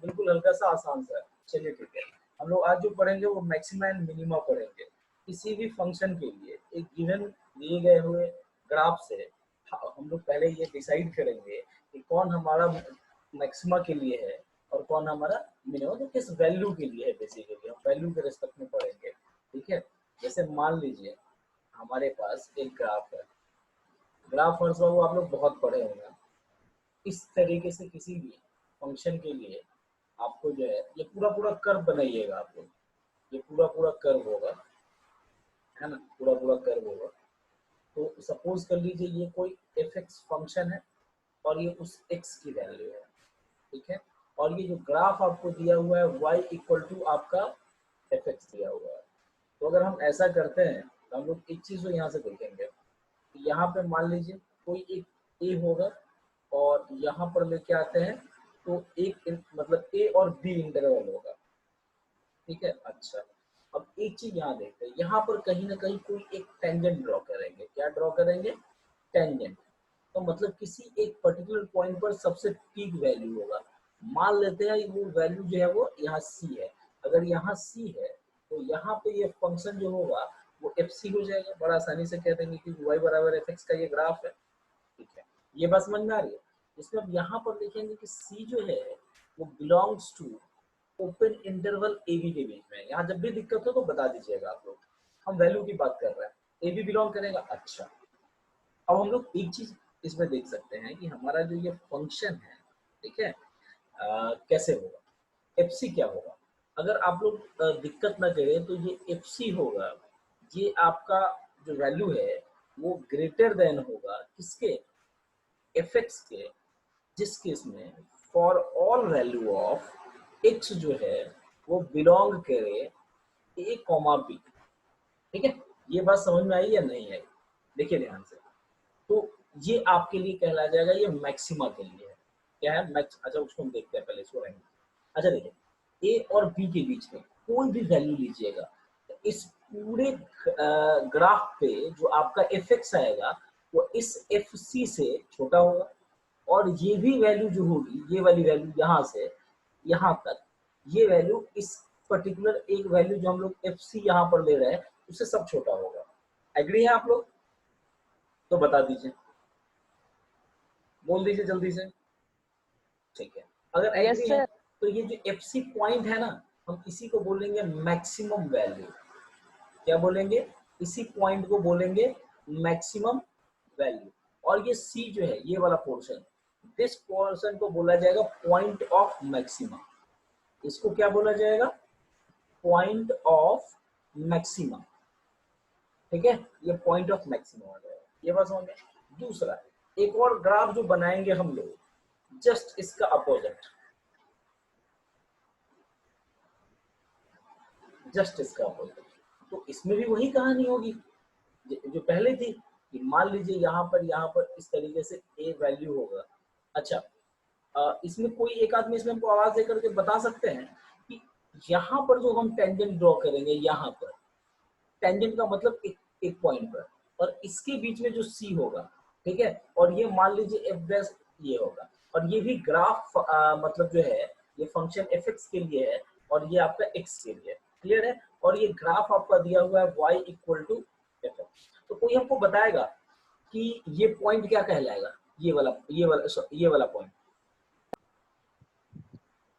बिल्कुल हल्का सा आसान सा है। चलिए ठीक है, हम लोग आज जो पढ़ेंगे वो मैक्सिमा एंड मिनिमा पढ़ेंगे। किसी भी फंक्शन के लिए एक गिवन दिए गए हुए ग्राफ से हम लोग पहले ये डिसाइड करेंगे कि कौन हमारा मैक्सिमा के लिए है और कौन हमारा मिनिमा, तो किस वैल्यू के लिए है। बेसिकली हम वैल्यू के रिस्पेक्ट में पढ़ेंगे। ठीक है, जैसे मान लीजिए हमारे पास एक ग्राफ है। ग्राफ फर्स्ट वो आप लोग बहुत पढ़े होंगे। इस तरीके से किसी भी फंक्शन के लिए आपको जो है ये पूरा पूरा कर्व बनाइएगा आप लोग। ये पूरा पूरा कर्व होगा, है ना, पूरा पूरा कर्व होगा। तो सपोज कर लीजिए ये कोई एफ एक्स फंक्शन है और ये उस एक्स की वैल्यू है। ठीक है, और ये जो ग्राफ आपको दिया हुआ है वाई इक्वल टू आपका एफ एक्स दिया हुआ है। तो अगर हम ऐसा करते हैं तो हम लोग एक चीज़ को यहाँ से देखेंगे। यहाँ पे मान लीजिए कोई एक ए होगा और यहाँ पर लेके आते हैं तो एक मतलब ए और बी इंटरवल होगा। ठीक है, अच्छा अब एक चीज यहाँ देखते हैं, यहाँ पर कहीं ना कहीं कोई एक टेंजेंट ड्रॉ करेंगे। क्या ड्रॉ करेंगे? टेंजेंट। तो मतलब किसी एक पर्टिकुलर पॉइंट पर सबसे पीक वैल्यू होगा। मान लेते हैं वो वैल्यू जो है वो यहाँ सी है। अगर यहाँ सी है तो यहाँ पे ये फंक्शन जो होगा वो एफ सी हो जाएगा। बड़ा आसानी से कह देंगे कि वाई बराबर एफ एक्स का ये ग्राफ है। ठीक है, ये बात समझ में आ रही है। इसमें अब यहाँ पर देखेंगे कि सी जो है वो belongs to open interval A B के बीच में। यहाँ जब भी दिक्कत हो तो बता दीजिएगा आप लोग। हम वैल्यू की बात कर रहे हैं, ए बी बिलोंग करेगा। अच्छा, अब हम लोग एक चीज इसमें देख सकते हैं कि हमारा जो ये फंक्शन है, ठीक है, कैसे होगा, एफ सी क्या होगा। अगर आप लोग दिक्कत ना करें तो ये एफ सी होगा, ये आपका जो वैल्यू है वो ग्रेटर देन होगा किसके? एफ एक्स के। जिस केस में for all value of x जो है वो बिलोंग करे ए कॉमा बी। ठीक है, ये बात समझ में आई या नहीं आई? देखिए ध्यान से। तो ये आपके लिए कहला जाएगा, ये मैक्सिमा के लिए है। क्या है? मैक्स। अच्छा उसको हम देखते हैं, पहले इसको रहेंगे। अच्छा देखिए, ए और बी के बीच में कोई भी वैल्यू लीजिएगा तो इस पूरे ग्राफ पे जो आपका एफ एक्स आएगा वो इस एफ सी से छोटा होगा। और ये भी वैल्यू जो होगी, ये वाली वैल्यू यहाँ से यहाँ तक, ये वैल्यू इस पर्टिकुलर एक वैल्यू जो हम लोग एफ सी यहाँ पर ले रहे हैं उससे सब छोटा होगा। एग्री है आप लोग? तो बता दीजिए, बोल दीजिए जल्दी से। ठीक है, अगर यस एग्री है सर। तो ये जो एफ सी पॉइंट है ना, हम इसी को बोलेंगे मैक्सिमम वैल्यू। क्या बोलेंगे? इसी पॉइंट को बोलेंगे मैक्सिमम वैल्यू। और ये सी जो है, ये वाला पोर्शन, दिस पोर्शन को बोला जाएगा पॉइंट ऑफ मैक्सिमम। इसको क्या बोला जाएगा? Point of maximum. ठीक है, ये पॉइंट ऑफ मैक्सिमम आ जाएगा। ये बात समझ में? दूसरा, एक और ग्राफ जो बनाएंगे हम लोग, जस्ट इसका अपोजिट, जस्ट इसका अपोजिट। तो इसमें भी वही कहानी होगी जो पहले थी कि मान लीजिए यहाँ पर इस तरीके से ए वैल्यू होगा। अच्छा, इसमें कोई एक आदमी इसमें हमको आवाज देकर के बता सकते हैं कि यहाँ पर जो हम टेंजेंट ड्रॉ करेंगे, यहाँ पर टेंजेंट का मतलब एक पॉइंट पर, और इसके बीच में जो सी होगा, ठीक है, और ये मान लीजिए एफ डैश ये होगा, और ये भी ग्राफ मतलब जो है ये फंक्शन एफ एक्स के लिए है और ये आपका एक्स के लिए। क्लियर है? और ये ग्राफ आपका दिया हुआ है Y equal to F X. तो कोई हमको बताएगा कि ये पॉइंट क्या कहलाएगा? ये वाला पॉइंट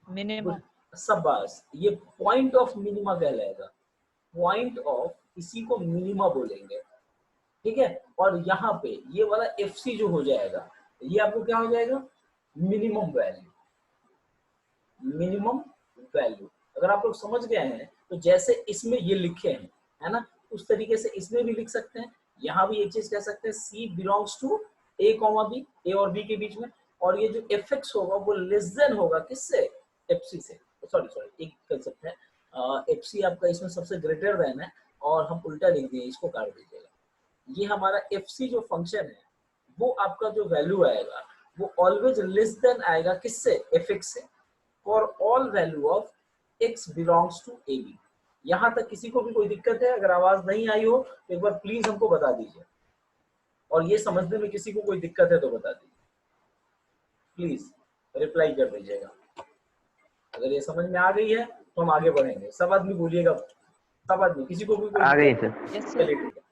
मिनिमा। सब बस ये पॉइंट ऑफ मिनिमा कहलाएगा। पॉइंट ऑफ, इसी को मिनिमा बोलेंगे। ठीक है, और यहाँ पे ये वाला एफ सी जो हो जाएगा, ये आपको क्या हो जाएगा? Minimum value. मिनिमम वैल्यू अगर आप लोग समझ गए हैं तो जैसे इसमें ये लिखे हैं, है ना, उस तरीके से इसमें भी लिख सकते हैं। यहाँ भी एक चीज कह सकते हैं, C belongs to A comma B, A और बी के बीच में। और ये जो एफ एक्स होगा वो लेस देन होगा किससे? एफ सी से। सॉरी सॉरी, एक कंसेप्ट है, एफ सी आपका इसमें सबसे ग्रेटर देन है, और हम उल्टा लिख दिए, इसको काट दीजिएगा। ये हमारा एफ सी जो फंक्शन है वो आपका जो वैल्यू आएगा वो ऑलवेज लेस देन आएगा किससे? एफ एक्स से। For all value of X belongs to A B. यहाँ तक किसी को भी कोई दिक्कत है? अगर आवाज नहीं आई हो तो एक बार प्लीज हमको बता दीजिए, और ये समझने में किसी को कोई दिक्कत है तो बता दीजिए, प्लीज रिप्लाई कर दीजिएगा। अगर ये समझ में आ गई है तो हम आगे बढ़ेंगे। सब आदमी बोलिएगा, सब आदमी, किसी को भी कोई आ गई दिक्कत? सर। Yes sir. चलिए ठीक है।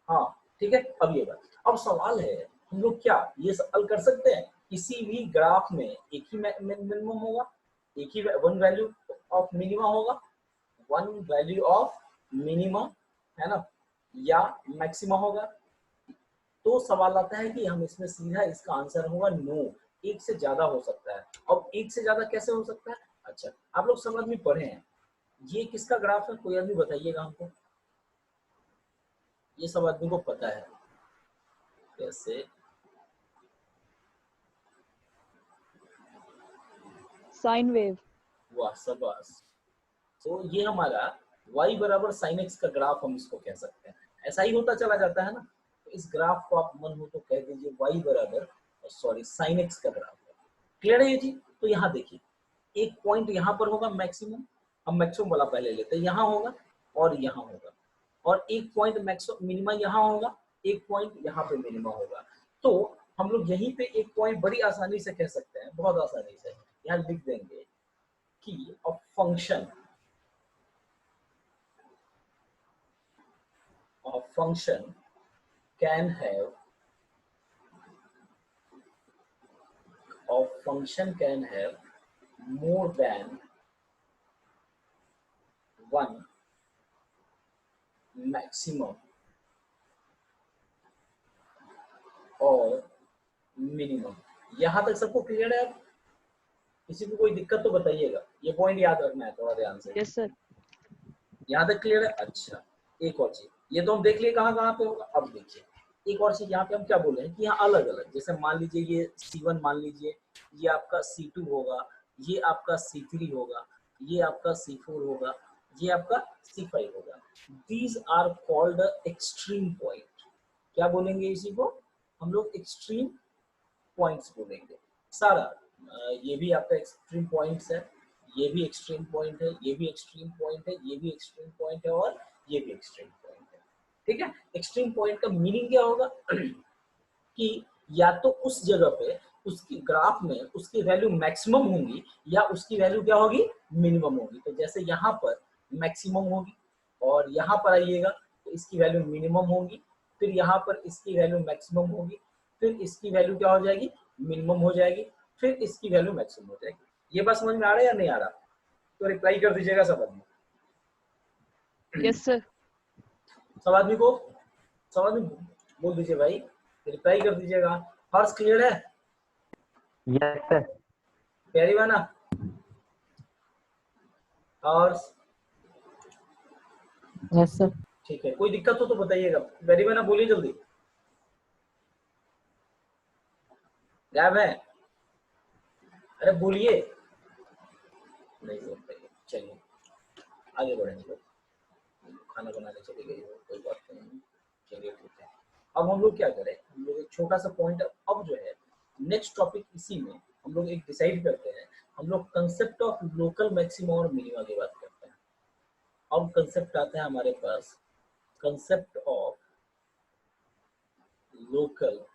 हाँ ठीक है। अब ये बात, अब सवाल है हम लोग क्या ये हल कर सकते हैं? किसी भी ग्राफ में एक ही मिनिमम होगा, एक ही वन वैल्यू ऑफ मिनिमा होगा, वन वैल्यू ऑफ मिनिमा, है ना, या मैक्सिमा होगा। तो सवाल आता है कि हम इसमें सीधा इसका आंसर होगा नो, एक से ज्यादा हो सकता है। अब एक से ज्यादा कैसे हो सकता है? अच्छा, आप लोग सब आदमी पढ़े हैं, ये किसका ग्राफ है? कोई आदमी बताइएगा हमको, ये सब आदमी को पता है कैसे? Sine wave. वाह शाबाश। तो ये हमारा y बराबर साइन एक्स का ग्राफ हम इसको कह सकते हैं। ऐसा ही होता चला जाता है ना। तो इस ग्राफ को आप मन हो तो कह दीजिए y बराबर सॉरी साइन एक्स का ग्राफ है। क्लियर है ये चीज? तो यहाँ देखिए, एक पॉइंट यहाँ पर होगा मैक्सिमम, हम मैक्सिमम वाला पहले लेते हैं, यहाँ होगा और यहाँ होगा, और एक पॉइंट मैक्सिमम मिनिमा यहाँ होगा, एक पॉइंट यहाँ पे मिनिमा होगा। तो हम लोग यहीं पे एक पॉइंट बड़ी आसानी से कह सकते हैं, बहुत आसानी से यहाँ लिख देंगे कि अ function can have more than one maximum और मिनिमम। यहां तक सबको क्लियर है? किसी को कोई दिक्कत तो बताइएगा, ये पॉइंट याद रखना है थोड़ा ध्यान से। Yes sir. यहाँ तक क्लियर है? अच्छा, एक और चीज, ये तो हम देख लिए कहाँ कहाँ पे होगा। अब देखिए एक और चीज, यहाँ पे हम क्या बोल रहे हैं कि यहाँ अलग अलग, जैसे मान लीजिए ये C1 मान लीजिए, ये आपका C2 होगा, ये आपका C3 होगा, ये आपका C4 होगा, ये आपका C5 होगा। These are called extreme point. क्या बोलेंगे इसी को हम लोग? एक्सट्रीम पॉइंट्स बोलेंगे सारा। ये भी आपका एक्सट्रीम पॉइंट्स है, ये भी एक्सट्रीम पॉइंट है, ये भी एक्सट्रीम पॉइंट है, ये भी एक्सट्रीम पॉइंट है, और ये भी एक्सट्रीम पॉइंट है। ठीक है। एक्सट्रीम पॉइंट का मीनिंग क्या होगा कि या तो उस जगह पे उसकी ग्राफ में उसकी वैल्यू मैक्सिमम होगी, या उसकी वैल्यू क्या होगी? मिनिमम होगी। तो जैसे यहाँ पर मैक्सिमम होगी, और यहाँ पर आइएगा तो इसकी वैल्यू मिनिमम होगी, फिर यहाँ पर इसकी वैल्यू मैक्सिमम होगी, फिर इसकी वैल्यू क्या हो जाएगी? मिनिमम हो जाएगी, फिर इसकी वैल्यू मैक्सिमम हो जाएगी। ये बात समझ में आ रहा है या नहीं आ रहा? तो रिप्लाई कर दीजिएगा सब आदमी। Yes sir. सब आदमी को, सब आदमी बोल दीजिए भाई, रिप्लाई कर दीजिएगा। हर्ष क्लियर है? Yes sir. प्यारी बना हर्ष? Yes sir. ठीक है, कोई दिक्कत हो तो बताइएगा। प्यारी बना बोलिए जल्दी, गायब है? अरे बोलिए, नहीं बोल रही। चलिए आगे बढ़ेंगे, खाना बनाने चली गई हो, कोई बात नहीं। चलिए ठीक है। अब हम लोग क्या करें, हम लोग एक छोटा सा पॉइंट अब जो है नेक्स्ट टॉपिक, इसी में हम लोग एक डिसाइड करते हैं। हम लोग कंसेप्ट ऑफ लोकल मैक्सिमा और मिनिमा की बात करते हैं। अब कंसेप्ट आता है हमारे पास, concept of local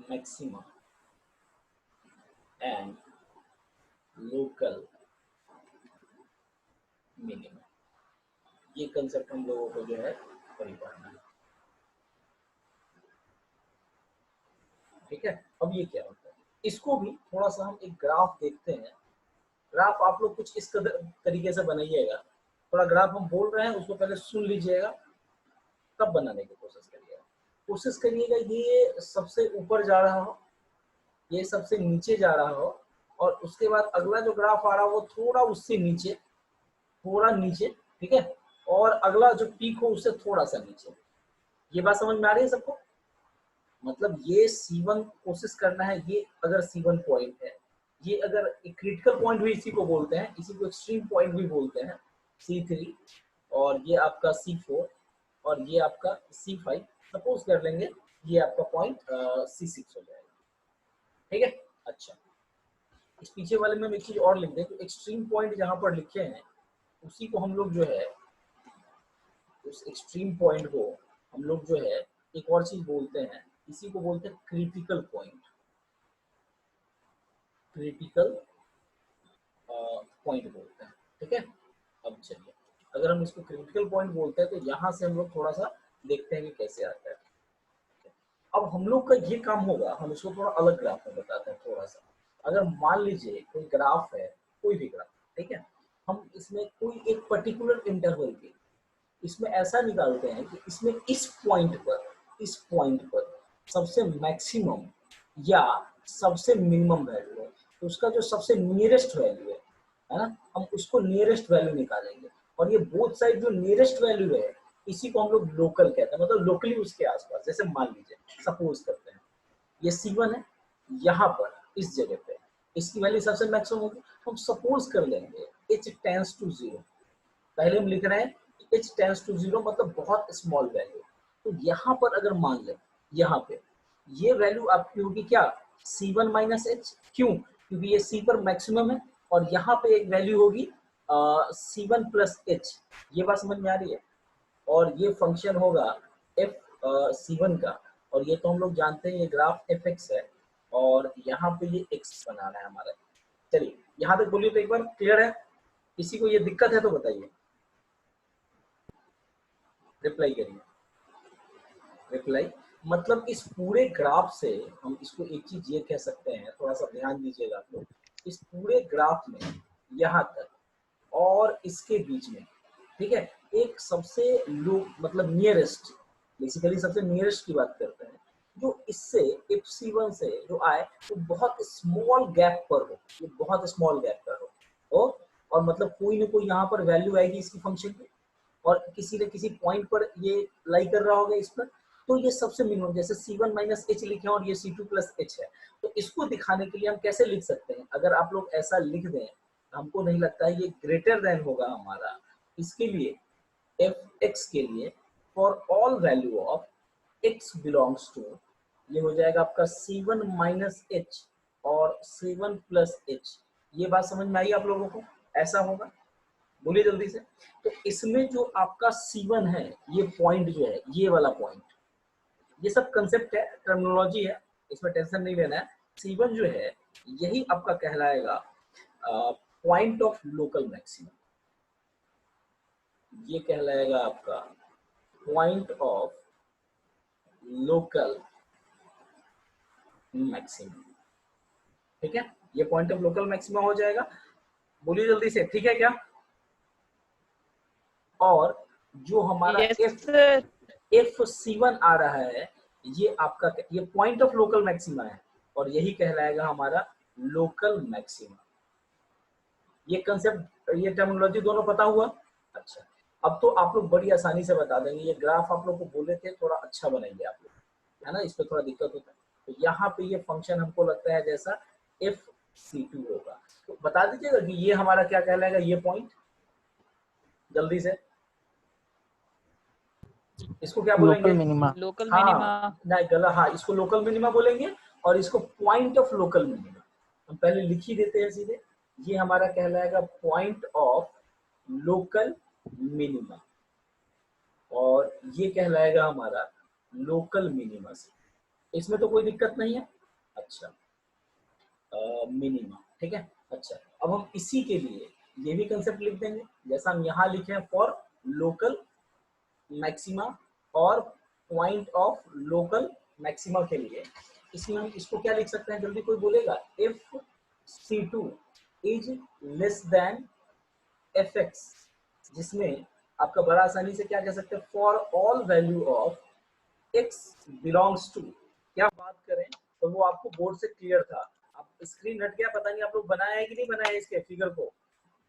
maxima and local minima. ये कंसेप्ट हम लोगों को जो है वही पढ़ना है। ठीक है। अब ये क्या होता है, इसको भी थोड़ा सा हम एक ग्राफ देखते हैं। ग्राफ आप लोग कुछ इस तरीके से बनाइएगा। थोड़ा ग्राफ हम बोल रहे हैं, उसको पहले सुन लीजिएगा, तब बनाने की कोशिश करिएगा। कोशिश करिएगा ये सबसे ऊपर जा रहा हो, ये सबसे नीचे जा रहा हो, और उसके बाद अगला जो ग्राफ आ रहा हो वो थोड़ा उससे नीचे, थोड़ा नीचे, ठीक है, और अगला जो पीक हो उससे थोड़ा सा नीचे। ये बात समझ में आ रही है सबको? मतलब ये C1 कोशिश करना है, ये अगर C1 पॉइंट है, ये अगर एक क्रिटिकल पॉइंट भी इसी को बोलते हैं, इसी को एक्सट्रीम पॉइंट भी बोलते हैं, C3, और ये आपका C4, और ये आपका C5। सपोज कर लेंगे ये आपका पॉइंट C6 हो जाएगा। ठीक है। अच्छा, इस पीछे वाले में हम एक चीज और लिख दें, तो एक्सट्रीम पॉइंट जहां पर लिखे हैं उसी को हम लोग जो है, उस एक्सट्रीम पॉइंट को हम लोग जो है एक और चीज बोलते हैं, इसी को बोलते हैं क्रिटिकल पॉइंट। क्रिटिकल पॉइंट बोलते हैं। ठीक है, अब चलिए अगर हम इसको क्रिटिकल पॉइंट बोलते हैं तो यहाँ से हम लोग थोड़ा सा देखते हैं कि कैसे आता है। अब हम लोग का ये काम होगा, हम इसको थोड़ा अलग ग्राफ में बताते हैं थोड़ा सा। अगर मान लीजिए कोई ग्राफ है, कोई भी ग्राफ, ठीक है, हम इसमें कोई एक पर्टिकुलर इंटरवल के इसमें ऐसा निकालते हैं कि इसमें इस पॉइंट पर सबसे मैक्सिमम या सबसे मिनिमम वैल्यू है, तो उसका जो सबसे नियरेस्ट वैल्यू है ना, हम उसको नियरेस्ट वैल्यू निकालेंगे। और ये बोथ साइड जो नियरेस्ट वैल्यू है इसी को हम लोग लोकल कहते हैं, मतलब लोकली उसके आसपास। जैसे मान लीजिए सपोज करते हैं ये C1 है, यहाँ पर इस जगह पे इसकी वैल्यू सबसे मैक्सिमम होगी, हम सपोज कर लेंगे h टेंड्स टू 0। पहले हम लिख रहे हैं h टेंड्स टू 0 मतलब बहुत स्मॉल वैल्यू। तो यहाँ पर अगर मान लें यहाँ पे ये वैल्यू आपकी होगी क्या, C1 माइनस h। क्यों? क्योंकि ये C पर मैक्सिमम है और यहाँ पे एक वैल्यू होगी C1 प्लस h। ये बात समझ में आ रही है? और ये फंक्शन होगा f C1 का, और ये तो हम लोग जानते हैं ये ग्राफ fx है और यहाँ पे ये x बनाना है हमारा। चलिए यहाँ तक बोलिए तो एक बार क्लियर है? किसी को ये दिक्कत है तो बताइए, रिप्लाई करिए। रिप्लाई मतलब इस पूरे ग्राफ से हम इसको एक चीज ये कह सकते हैं, थोड़ा सा ध्यान दीजिएगा आप लोग, इस पूरे ग्राफ में यहाँ तक और इसके बीच में, ठीक है, एक सबसे लो मतलब नियरेस्ट, बेसिकली सबसे नियरेस्ट की बात करते हैं, जो इससे FC1 से जो आए वो बहुत स्मॉल गैप पर हो, ये बहुत स्मॉल गैप पर हो और मतलब कोई ना कोई यहाँ पर वैल्यू आएगी इसकी फंक्शन की और किसी न किसी पॉइंट पर ये लाई कर रहा होगा इस पर, तो ये सबसे मिनिमम। जैसे C1 माइनस h लिखे और ये C2 प्लस h है, तो इसको दिखाने के लिए हम कैसे लिख सकते हैं? अगर आप लोग ऐसा लिख दें, हमको नहीं लगता है ये ग्रेटर देन होगा हमारा। इसके लिए fx के लिए for all value of x belongs to, ये हो जाएगा आपका C1 माइनस h और C1 प्लस h। ये बात समझ में आई आप लोगों को? ऐसा होगा, बोलिए जल्दी से। तो इसमें जो आपका C1 है, ये पॉइंट जो है, ये वाला पॉइंट, ये सब कंसेप्ट है, टर्मिनोलॉजी है, इसमें टेंशन नहीं लेना है। C1 जो है यही आपका कहलाएगा पॉइंट ऑफ लोकल मैक्सिमम, ये कहलाएगा आपका पॉइंट ऑफ लोकल मैक्सिमम। ठीक है, ये पॉइंट ऑफ लोकल मैक्सिमम हो जाएगा। बोलिए जल्दी से, ठीक है क्या? और जो हमारा Yes, sir. FC1 आ रहा है, ये आपका ये पॉइंट ऑफ लोकल मैक्सिमा है और यही कहलाएगा हमारा लोकल मैक्सिमा। ये कंसेप्ट, ये टर्मिनोलॉजी दोनों पता हुआ? अच्छा, अब तो आप लोग बड़ी आसानी से बता देंगे। ये ग्राफ आप लोग को बोले थे थोड़ा अच्छा बनाइए आप लोग, है ना, इस पे थोड़ा दिक्कत होता है। तो यहाँ पे ये फंक्शन हमको लगता है जैसा FC2 होगा, तो बता दीजिएगा कि ये हमारा क्या कहलाएगा, ये पॉइंट जल्दी से। इसको क्या बोलेंगे? Local minima. Local हाँ minima. नहीं गलत, हाँ इसको लोकल मिनिमा बोलेंगे और इसको पॉइंट ऑफ लोकल मिनिमा। हम पहले लिख ही देते हैं सीधे, ये हमारा कहलाएगा पॉइंट ऑफ लोकल मिनिमा और ये कहलाएगा हमारा लोकल मिनिमा से। इसमें तो कोई दिक्कत नहीं है। अच्छा, मिनिमा, ठीक है। अच्छा, अब हम इसी के लिए ये भी कंसेप्ट लिख देंगे जैसा हम यहाँ लिखे हैं, फॉर लोकल मैक्सिमा और पॉइंट ऑफ लोकल मैक्सिमा के लिए। इसमें हम इसको क्या लिख सकते हैं, जल्दी कोई बोलेगा? If C2 is less than fx, जिसमें आपका बड़ा आसानी से क्या कह सकते हैं, for all value of x belongs to. क्या बात करें तो वो आपको बोर्ड से क्लियर था। आप स्क्रीन हट गया, पता नहीं आप लोग बनाया है कि नहीं बनाया इसके फिगर को,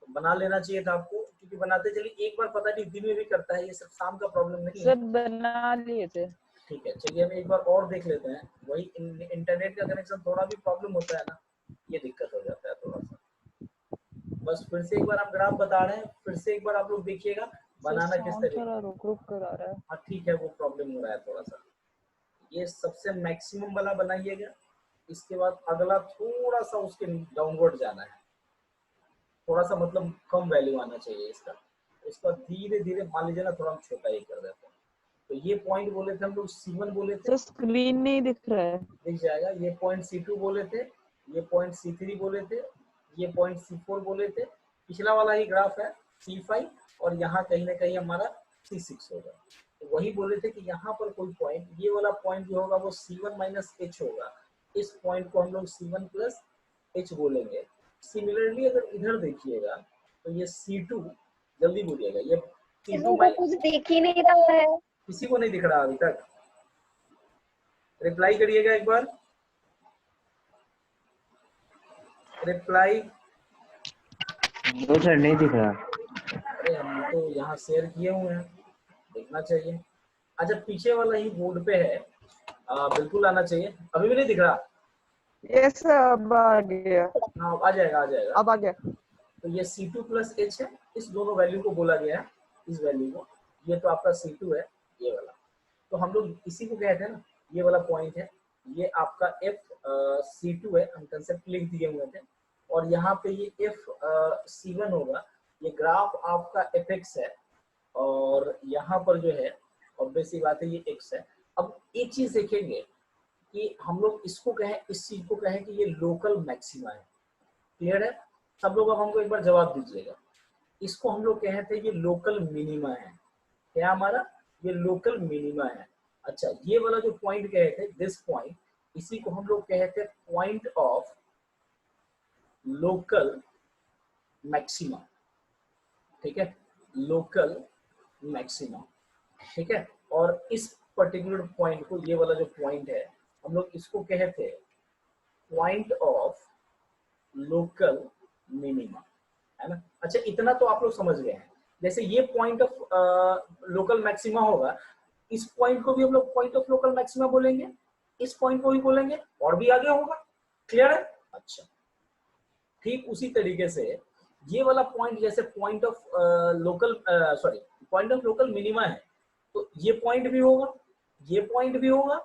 तो बना लेना चाहिए था आपको, क्योंकि बनाते चलिए एक बार, पता नहीं दिन में भी करता है, ये सिर्फ शाम का प्रॉब्लम नहीं है। सब बना लिए थे। ठीक है, चलिए हम एक बार और देख लेते हैं। वही इंटरनेट का कनेक्शन थोड़ा भी प्रॉब्लम होता है ना, ये दिक्कत हो जाता है थोड़ा सा। बस फिर से एक बार आप ग्राफ बता रहे हैं, फिर से एक बार आप लोग देखिएगा बनाना किस साउंड तरीके। थोड़ा रुक रुक कर आ रहा है। हाँ ठीक है, वो प्रॉब्लम हो रहा है थोड़ा सा। ये सबसे मैक्सिमम वाला बनाइएगा, इसके बाद अगला थोड़ा सा उसके डाउनवर्ड जाना है, थोड़ा सा मतलब कम वैल्यू आना चाहिए इसका। उसका धीरे धीरे मान लीजिए ना, थोड़ा हम छोटा ही कर देते हैं। तो ये पॉइंट बोले थे हम लोग C1 बोले थे, सर स्क्रीन नहीं दिख रहा है। दिख जाएगा। ये पॉइंट C2 बोले थे ये पॉइंट C3 बोले थे, ये पॉइंट C4 बोले थे, पिछला वाला ही ग्राफ है C5, और यहाँ कहीं ना कहीं हमारा C6 होगा। तो वही बोले थे कि यहाँ पर कोई पॉइंट, ये वाला पॉइंट जो होगा वो C1 माइनस H होगा, इस पॉइंट को हम लोग C1 प्लस H बोलेंगे। सिमिलरली अगर इधर देखिएगा तो ये C2, जल्दी बोलिएगा, ये C2 को कुछ दिख ही नहीं रहा है। किसी को नहीं दिख रहा अभी तक? रिप्लाई करिएगा एक बार, रिप्लाई। नो सर नहीं दिख रहा। अरे हम तो यहाँ शेयर किए हुए हैं, देखना चाहिए। अच्छा पीछे वाला ही बोर्ड पे है, बिल्कुल आना चाहिए। अभी भी नहीं दिख रहा? यस सर, अब आ गया। हाँ आ जाएगा, आ जाएगा। अब आ गया। तो ये C2 प्लस H है, इस दोनों वैल्यू को बोला गया है, इस वैल्यू को। ये तो आपका C2 है, ये वाला। तो हम लोग इसी को कहते हैं ना, ये वाला पॉइंट है, ये आपका C2 है, हम कंसेप्ट लिख दिए हुए थे। और यहाँ पे ये C1 होगा, ये ग्राफ आपका fx है, और यहाँ पर जो है ऑब्वियस सी बात है ये x है। अब एक चीज देखेंगे कि हम लोग इसको कहें, इस चीज को कहें कि ये लोकल मैक्सिमा है। क्लियर है सब लोग? अब हमको एक बार जवाब दीजिएगा। इसको हम लोग कहे थे ये लोकल मिनिमा है, क्या हमारा ये लोकल मिनिमा है। अच्छा ये वाला जो पॉइंट कहे थे, दिस पॉइंट, इसी को हम लोग कहे थे पॉइंट ऑफ लोकल मैक्सिमा। ठीक है, लोकल मैक्सिमा। ठीक है, और इस पर्टिकुलर पॉइंट को, ये वाला जो पॉइंट है, हम लोग इसको कहे थे पॉइंट ऑफ लोकल मिनिमा, है ना। अच्छा इतना तो आप लोग समझ गए हैं। जैसे ये पॉइंट ऑफ लोकल मैक्सिमा होगा, इस पॉइंट को भी हम लोग पॉइंट ऑफ लोकल मैक्सिमा बोलेंगे, इस पॉइंट को भी बोलेंगे, और भी आगे होगा। क्लियर है? अच्छा ठीक उसी तरीके से ये वाला पॉइंट, जैसे point of local sorry point of local minima है, तो ये पॉइंट भी होगा, ये पॉइंट भी होगा,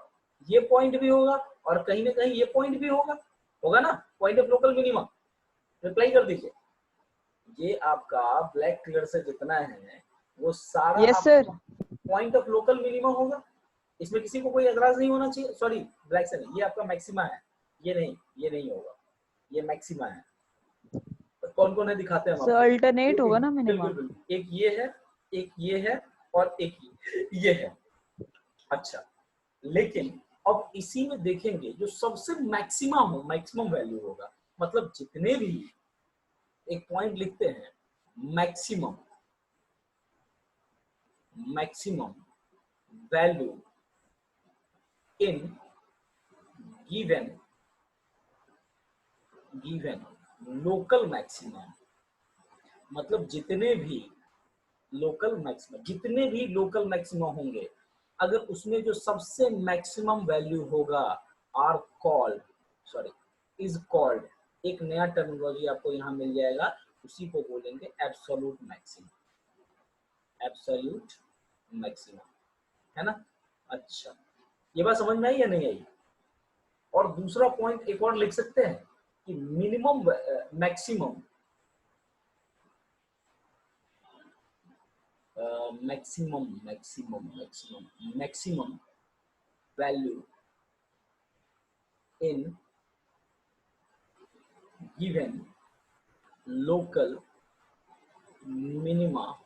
ये पॉइंट भी होगा, और कहीं ना कहीं ये पॉइंट भी होगा, होगा ना, point of local minima. Reply कर दीजिए। ये आपका ब्लैक कलर से जितना है वो सारा yes sir. Point of local minima होगा। इसमें किसी को कोई एतराज नहीं होना चाहिए। सॉरी ब्लैक से नहीं, ये आपका मैक्सिमा है, ये नहीं होगा, ये मैक्सिमा है। कौन कौन है दिखाते हैं हम सर आपको। अल्टरनेट होगा ना मिनिमा। बिल्कुल बिल्कुल, एक ये है, एक ये है, और एक ये है। अच्छा लेकिन अब इसी में देखेंगे जो सबसे मैक्सिमम वैल्यू होगा, मतलब जितने भी, एक पॉइंट लिखते हैं maximum value in given local maximum, मतलब जितने भी लोकल मैक्सिमम होंगे, अगर उसमें जो सबसे मैक्सिमम वैल्यू होगा आर कॉल्ड, इज कॉल्ड, एक नया टर्मिनोलॉजी आपको यहाँ मिल जाएगा, उसी को बोलेंगे एब्सोल्यूट मैक्सिमम, है ना। अच्छा ये बात समझ में आई या नहीं आई? और दूसरा पॉइंट एक और लिख सकते हैं कि maximum value in given local minima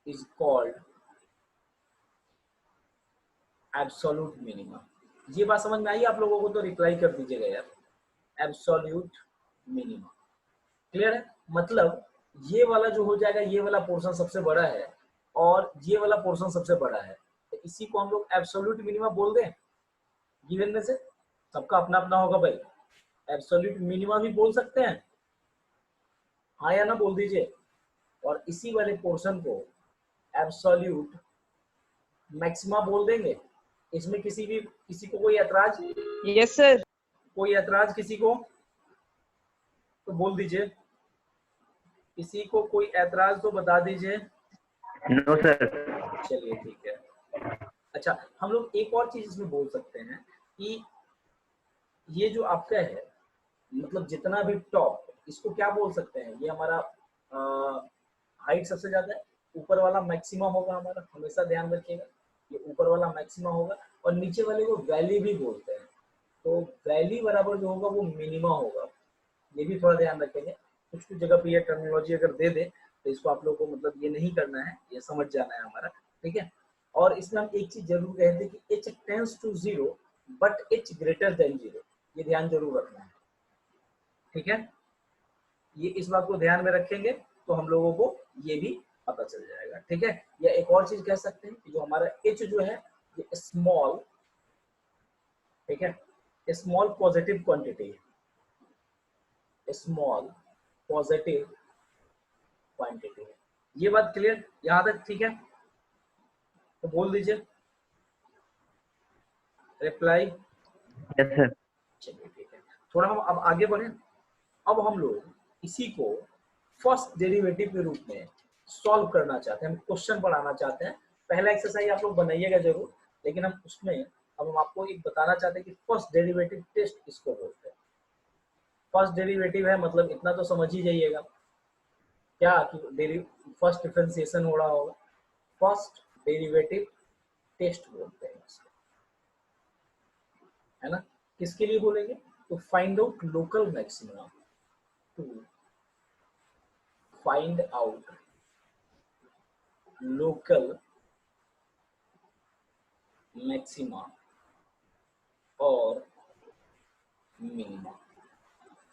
is called absolute minima. ये बात समझ में आई आप लोगों को? तो रिप्लाई कर दीजिएगा यार, एब्सोल्यूट मिनिमा। क्लियर है? मतलब ये वाला जो हो जाएगा, ये वाला पोर्शन सबसे बड़ा है और ये वाला पोर्शन सबसे बड़ा है, तो इसी को हम लोग एब्सोल्यूट मिनिमा बोल दें। गिवन में से सबका अपना अपना होगा भाई, एब्सोल्यूट मिनिमा भी बोल सकते हैं, हाँ या ना बोल दीजिए। और इसी वाले पोर्शन को एब्सोल्यूट मैक्सिमा बोल देंगे। इसमें किसी को कोई ऐतराज? Yes sir. कोई ऐतराज किसी को? तो बोल दीजिए। किसी को कोई ऐतराज तो बता दीजिए। No sir. चलिए ठीक है। अच्छा हम लोग एक और चीज इसमें बोल सकते हैं कि ये जो आपका है, मतलब जितना भी टॉप, इसको क्या बोल सकते हैं, ये हमारा हाइट सबसे ज्यादा है, ऊपर वाला मैक्सिमा होगा हमारा, हमेशा ध्यान रखिएगा, ये ऊपर वाला मैक्सिमा होगा, और नीचे वाले को वैली भी बोलते हैं। तो वैल्यू बराबर जो होगा वो मिनिमा होगा, ये भी थोड़ा ध्यान रखेंगे। कुछ कुछ जगह पे ये टर्मिनोलॉजी अगर दे दे तो इसको आप लोगों को मतलब ये नहीं करना है, ये समझ जाना है हमारा, ठीक है। और इसमें हम एक चीज जरूर कहते हैं कि h tends to 0 but h greater than 0, ये ध्यान जरूर रखना है, ठीक है। ये इस बात को ध्यान में रखेंगे तो हम लोगों को ये भी पता चल जाएगा, ठीक है। या एक और चीज कह सकते हैं कि जो हमारा h जो है ये स्मॉल, ठीक है, स्मॉल पॉजिटिव क्वांटिटी है, स्मॉल पॉजिटिव क्वांटिटी है। ये बात क्लियर यहाँ तक, ठीक है। तो बोल दीजिए रिप्लाई। Yes sir. चलिए ठीक है, थोड़ा हम अब आगे बढ़े। अब हम लोग इसी को फर्स्ट डेरिवेटिव के रूप में सॉल्व करना चाहते हैं, हम क्वेश्चन बनाना चाहते हैं। पहला एक्सरसाइज आप लोग बनाइएगा जरूर, लेकिन हम उसमें अब हम आपको एक बताना चाहते हैं कि फर्स्ट डेरिवेटिव टेस्ट इसको बोलते हैं। फर्स्ट डेरिवेटिव है मतलब इतना तो समझ ही जाइएगा क्या कि फर्स्ट डिफरेंशिएशन हो रहा होगा, फर्स्ट डेरिवेटिव टेस्ट बोलते हैं इसको, है ना। किसके लिए बोलेंगे? तो find out local maxima, to find out local maxima और मिनिमा,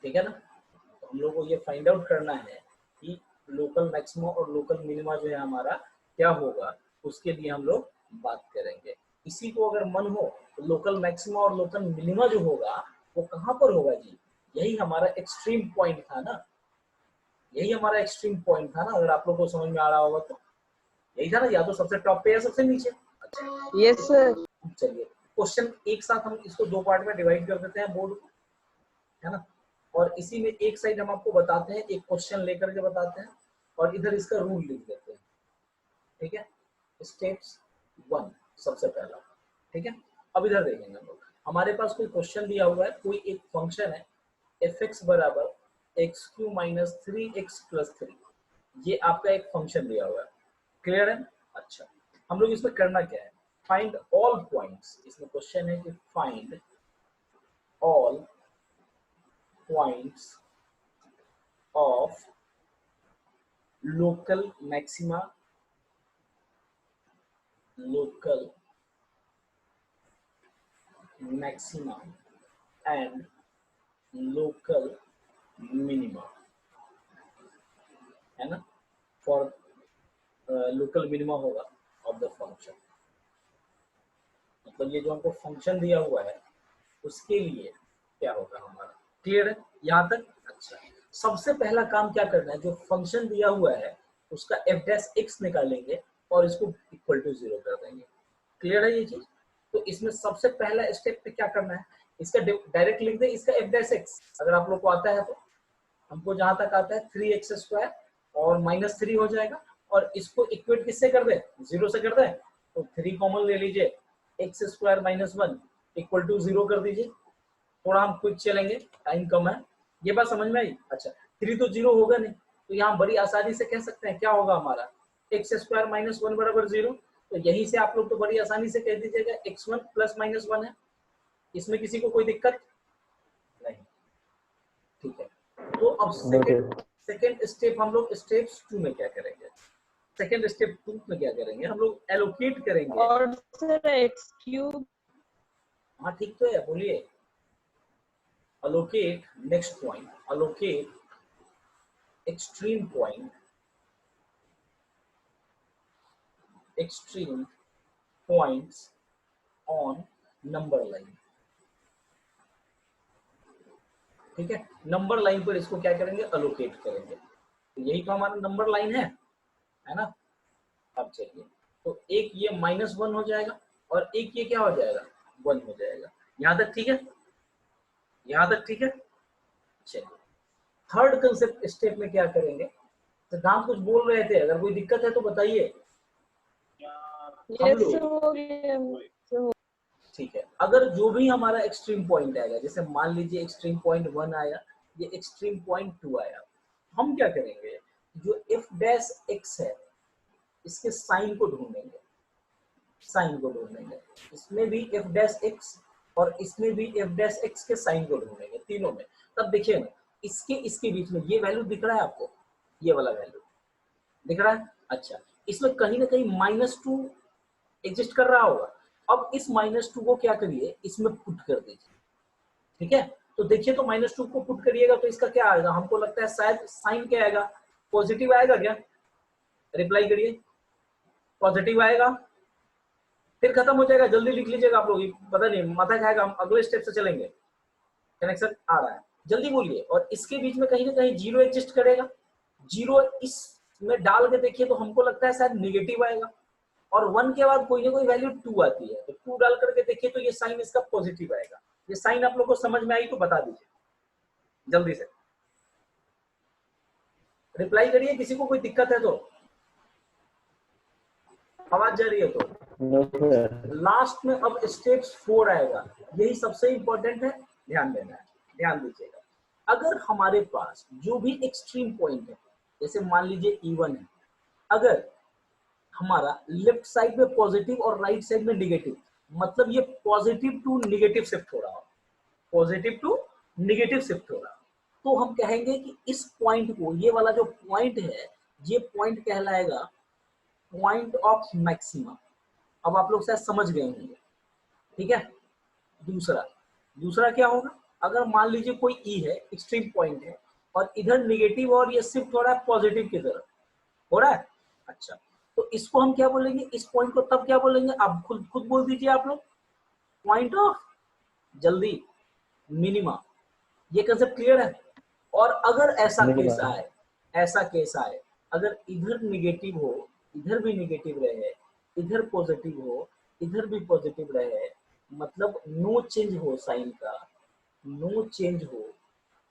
ठीक है ना। तो हम लोग को ये फाइंड आउट करना है कि लोकल मैक्सिमा और लोकल मिनिमा जो है हमारा क्या होगा, उसके लिए हम लोग बात करेंगे। इसी को अगर मन हो तो लोकल मैक्सिमा और लोकल मिनिमा जो होगा वो कहाँ पर होगा जी? यही हमारा एक्सट्रीम पॉइंट था ना, यही हमारा एक्सट्रीम पॉइंट था ना, अगर आप लोग को समझ में आ रहा होगा तो यही था ना, या तो सबसे टॉप पे या सबसे नीचे। अच्छा यस सर। चलिए क्वेश्चन एक साथ हम इसको दो पार्ट में डिवाइड कर देते हैं बोर्ड, है ना। और इसी में एक साइड हम आपको बताते हैं, एक क्वेश्चन लेकर के बताते हैं और इधर इसका रूल लिख देते हैं, ठीक है। स्टेप्स 1 सबसे पहला, ठीक है। अब इधर देखेंगे हम लोग, हमारे पास कोई क्वेश्चन दिया हुआ है, कोई एक फंक्शन है f(x) बराबर x³ - 3x + 3, ये आपका एक फंक्शन दिया हुआ है, क्लियर है। अच्छा हम लोग इसमें करना क्या है, फाइंड ऑल पॉइंट्स, इसमें क्वेश्चन है कि find all points of local maxima, local maxima and local minima, है ना, फॉर लोकल मिनिमा होगा ऑफ द फंक्शन, मतलब ये जो हमको फंक्शन दिया हुआ है उसके लिए क्या होगा हमारा, क्लियर है यहाँ तक। अच्छा सबसे पहला काम क्या करना है, जो फंक्शन दिया हुआ है उसका f' निकालेंगे और इसको इक्वल टू 0 कर देंगे, क्लियर है ये चीज। तो इसमें सबसे पहला स्टेप पे क्या करना है, इसका डायरेक्ट लिख दे इसका f', अगर आप लोग को आता है तो। हमको जहां तक आता है 3x² और -3 हो जाएगा, और इसको इक्वेट किससे कर दे, 0 से कर दे, तो 3 कॉमन ले लीजिए, x² - 1 इक्वल टू 0 कर दीजिए। थोड़ा हम क्विक चलेंगे, टाइम कम है, ये बात समझ में आई। अच्छा 3 तो 0 होगा नहीं, तो यहाँ बड़ी आसानी से कह सकते हैं क्या होगा हमारा, x² - 1 बराबर 0, तो यहीं से आप लोग तो बड़ी आसानी से कह दीजिएगा x1 + -1 है, इसमें किसी को कोई दिक्कत नहीं, ठीक है। तो अब सेकेंड स्टेप हम लोग स्टेप्स 2 में क्या करेंगे, सेकेंड स्टेप 2 में क्या करेंगे, हम लोग एलोकेट करेंगे। और सर x³ हाँ ठीक तो है, बोलिए। allocate next point, allocate extreme point, extreme points on number line, ठीक है। नंबर लाइन पर इसको क्या करेंगे, allocate करेंगे, तो यही तो हमारा नंबर लाइन है ना। अब चलिए तो एक ये -1 हो जाएगा और एक ये क्या हो जाएगा, 1 हो जाएगा, यहाँ तक ठीक है, यहाँ तक ठीक है। चलिए थर्ड कंसेप्ट स्टेप में क्या करेंगे, सिद्धांत कुछ बोल रहे थे, अगर कोई दिक्कत है तो बताइए। हम यस लोग हो गया। ठीक है, अगर जो भी हमारा एक्सट्रीम पॉइंट आएगा, जैसे मान लीजिए एक्सट्रीम पॉइंट 1 आया, ये एक्सट्रीम पॉइंट 2 आया, हम क्या करेंगे, जो f' है इसके साइन को ढूंढेंगे, साइन को ढूंढेंगे, इसमें भी f' और इसमें भी एफ डैश एक्स के साइन को ढूंढेंगे तीनों में। तब देखिए ना, इसके बीच में ये वैल्यू दिख रहा है आपको, ये वाला वैल्यू दिख रहा है। अच्छा, इसमें कहीं ना कहीं -2 एग्जिस्ट कर रहा होगा। अब इस -2 को क्या करिए, इसमें पुट कर दीजिए। ठीक है, तो देखिए तो -2 को पुट करिएगा तो इसका क्या आएगा, हमको लगता है शायद साइन क्या आएगा, पॉजिटिव आएगा क्या? रिप्लाई करिए, पॉजिटिव आएगा, फिर खत्म हो जाएगा। जल्दी लिख लीजिएगा आप लोग, पता नहीं माथा खाएगा, हम अगले स्टेप से चलेंगे। कनेक्शन आ रहा है, जल्दी बोलिए। और इसके बीच में कहीं ना कहीं 0 एग्जिस्ट करेगा, 0 इसमें डाल के देखिए तो हमको लगता है शायद नेगेटिव आएगा। और 1 के बाद कोई ना कोई वैल्यू 2 आती है, तो 2 डाल करके देखिए तो ये साइन इसका पॉजिटिव आएगा। ये साइन आप लोग को समझ में आई तो बता दीजिए जल्दी से, रिप्लाई करिए। किसी को कोई दिक्कत है तो, आवाज जा रही है तो। No sir. लास्ट में अब स्टेप 4 आएगा, यही सबसे इंपॉर्टेंट है, ध्यान देना है, ध्यान दीजिएगा। अगर हमारे पास जो भी एक्सट्रीम पॉइंट है, जैसे मान लीजिए E1 है, अगर हमारा लेफ्ट साइड में पॉजिटिव और राइट साइड में नेगेटिव, मतलब ये पॉजिटिव टू नेगेटिव शिफ्ट हो रहा हो, पॉजिटिव टू नेगेटिव शिफ्ट हो रहा, तो हम कहेंगे कि इस पॉइंट को, ये वाला जो पॉइंट है, ये पॉइंट कहलाएगा पॉइंट ऑफ मैक्सिमा। अब आप लोग शायद समझ गए होंगे, ठीक है। दूसरा क्या होगा, अगर मान लीजिए कोई ई है, एक्सट्रीम पॉइंट है, और इधर नेगेटिव और ये शिफ्ट हो रहा है पॉजिटिव की तरफ, हो रहा है। अच्छा, तो इसको हम क्या बोलेंगे, इस पॉइंट को तब क्या बोलेंगे, आप खुद बोल दीजिए आप लोग, पॉइंट ऑफ, जल्दी, मिनिमा। ये कंसेप्ट क्लियर है। और अगर ऐसा केस आए, ऐसा केस आए, अगर इधर नेगेटिव हो, इधर भी नेगेटिव रहे, इधर पॉजिटिव हो, इधर भी पॉजिटिव रहे, मतलब नो चेंज हो साइन का, नो चेंज हो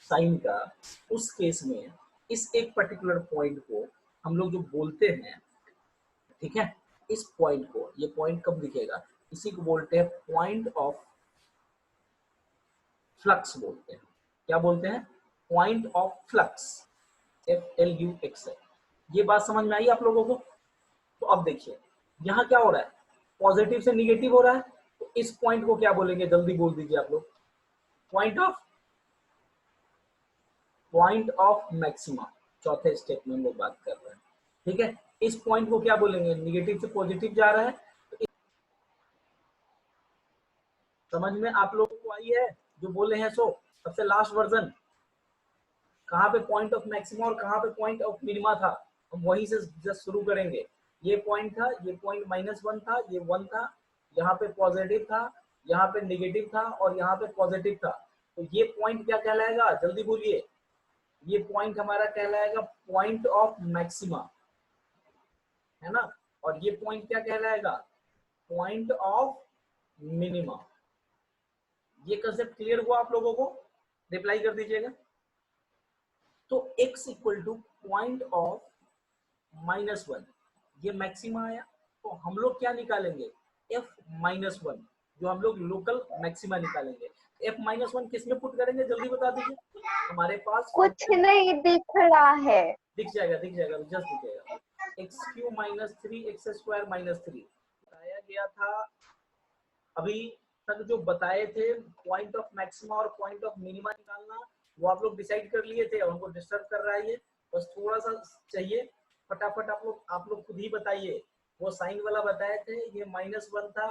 साइन का, उस केस में इस एक पर्टिकुलर पॉइंट को हम लोग जो बोलते हैं, ठीक है, इस पॉइंट को, ये पॉइंट कब दिखेगा, इसी को बोलते हैं पॉइंट ऑफ फ्लक्स बोलते हैं। क्या बोलते हैं, पॉइंट ऑफ फ्लक्स, FLUX है। ये बात समझ में आई आप लोगों को। तो अब देखिए यहाँ क्या हो रहा है, पॉजिटिव से निगेटिव हो रहा है, तो इस पॉइंट को क्या बोलेंगे, जल्दी बोल दीजिए आप लोग, पॉइंट ऑफ मैक्सिमा। चौथे स्टेप में हम लोग बात कर रहे हैं, ठीक है। इस पॉइंट को क्या बोलेंगे, निगेटिव से पॉजिटिव जा रहा है, तो समझ में आप लोगों को आई है जो बोले हैं सो, सबसे लास्ट वर्जन कहाँ पे पॉइंट ऑफ मैक्सिमा और कहाँ पे पॉइंट ऑफ मिनिमा था, हम वहीं से जस्ट शुरू करेंगे। ये पॉइंट था, ये पॉइंट -1 था, ये 1 था, यहाँ पे पॉजिटिव था, यहाँ पे नेगेटिव था, और यहाँ पे पॉजिटिव था। तो ये पॉइंट क्या कहलाएगा, जल्दी बोलिए, ये पॉइंट हमारा कहलाएगा पॉइंट ऑफ मैक्सिमा, है ना। और ये पॉइंट क्या कहलाएगा, पॉइंट ऑफ मिनिमा। ये कंसेप्ट क्लियर हुआ आप लोगों को, रिप्लाई कर दीजिएगा। तो x equal two point of -1, ये मैक्सिमा आया, तो हम लोग क्या निकालेंगे, f-1, जो हम लोग लोकल मैक्सिमा निकालेंगे। f-1 किस में पुट करेंगे, जल्दी बता दीजिए। हमारे पास कुछ नहीं दिख रहा है। दिख जाएगा, जस्ट दिखेगा, x³ - 3x² - 3 बताया गया था। अभी तक जो बताए थे पॉइंट ऑफ मैक्सिमा और पॉइंट ऑफ मिनिमा निकालना, वो आप लोग डिसाइड कर लिए थे, हमको डिस्टर्ब कर रहा है ये, बस थोड़ा सा चाहिए, फटाफट आप लोग खुद ही बताइए। वो साइन वाला बताए थे, ये -1 था,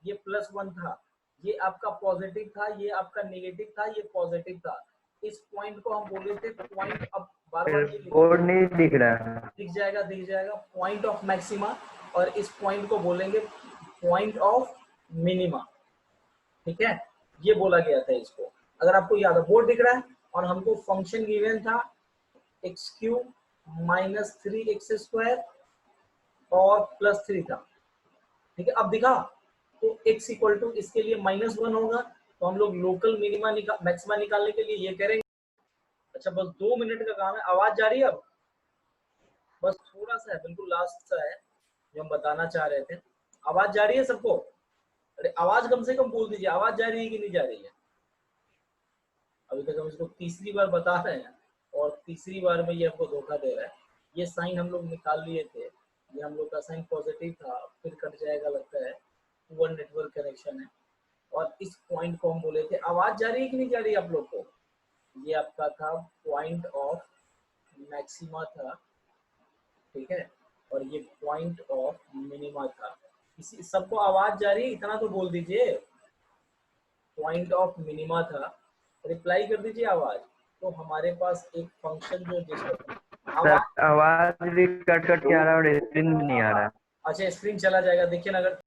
ये +1 था, ये आपका पॉजिटिव था, ये आपका नेगेटिव था, ये पॉजिटिव था। इस पॉइंट को हम बोले थे पॉइंट, अब बार-बार ये बोर्ड नहीं दिख रहा। दिख जाएगा पॉइंट ऑफ मैक्सिमा, और इस पॉइंट को बोलेंगे पॉइंट ऑफ मिनिमा, ठीक है। ये बोला गया था इसको, अगर आपको याद है, बोर्ड दिख रहा है। और हमको फंक्शन गिवन था x³ - 3x² और +3 था, ठीक है। अब दिखा, तो x इक्वल टू, इसके लिए -1 होगा, तो हम लोग लोकल मिनिमा मैक्सिमा निकालने के लिए ये करेंगे। अच्छा, बस 2 मिनट का काम है। आवाज जा रही है अब, बस थोड़ा सा है, बिल्कुल लास्ट सा है जो हम बताना चाह रहे थे। आवाज जा रही है सबको, अरे आवाज कम से कम बोल दीजिए, आवाज जा रही है कि नहीं जा रही है। अभी तक हम इसको तीसरी बार बता रहे हैं, और तीसरी बार में ये हमको धोखा दे रहा है। ये साइन हम लोग निकाल लिए थे, ये हम लोग का साइन पॉजिटिव था, फिर कट जाएगा लगता है, पुअर नेटवर्क कनेक्शन है। और इस पॉइंट को हम बोले थे। आवाज जा रही है कि नहीं जा रही है आप लोग को? ये आपका था पॉइंट ऑफ मैक्सिमा था, ठीक है, और ये पॉइंट ऑफ मिनिमा था। इसी सबको आवाज जा रही है? इतना तो बोल दीजिए। पॉइंट ऑफ मिनिमा था, रिप्लाई कर दीजिए आवाज। तो हमारे पास एक फंक्शन जो जिसको सर आवाज भी कट कट के आ रहा है और स्क्रीन भी नहीं आ रहा है। अच्छा स्क्रीन चला जाएगा, देखिए ना, अगर